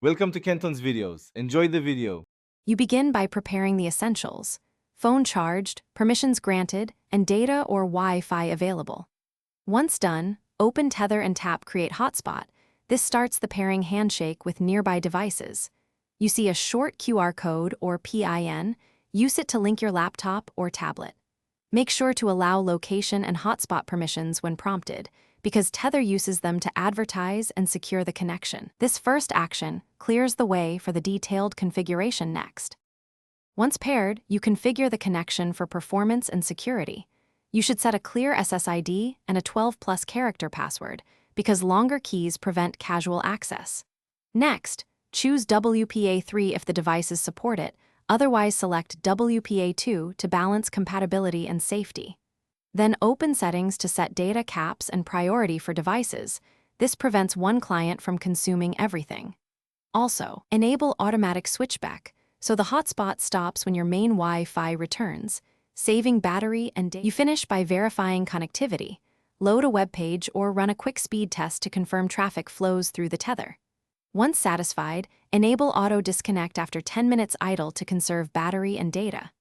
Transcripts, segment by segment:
Welcome to Kenton's videos. Enjoy the video. You begin by preparing the essentials: phone charged, permissions granted, and data or Wi-Fi available. Once done, open Tether and tap Create Hotspot. This starts the pairing handshake with nearby devices. You see a short QR code or PIN. Use it to link your laptop or tablet. Make sure to allow location and hotspot permissions when prompted, because Tether uses them to advertise and secure the connection. This first action clears the way for the detailed configuration next. Once paired, you configure the connection for performance and security. You should set a clear SSID and a 12+ character password, because longer keys prevent casual access. Next, choose WPA3 if the devices support it, otherwise select WPA2 to balance compatibility and safety. Then open settings to set data caps and priority for devices. This prevents one client from consuming everything. Also, enable automatic switchback, so the hotspot stops when your main Wi-Fi returns, saving battery and data. You finish by verifying connectivity. Load a web page or run a quick speed test to confirm traffic flows through the Tether. Once satisfied, enable auto disconnect after 10 minutes idle to conserve battery and data.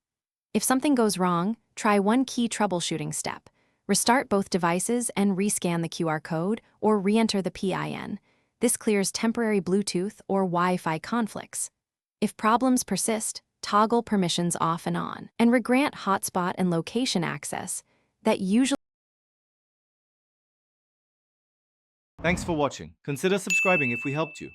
If something goes wrong, try one key troubleshooting step. Restart both devices and rescan the QR code or re-enter the PIN. This clears temporary Bluetooth or Wi-Fi conflicts. If problems persist, toggle permissions off and on, and regrant hotspot and location access that usually. Thanks for watching. Consider subscribing if we helped you.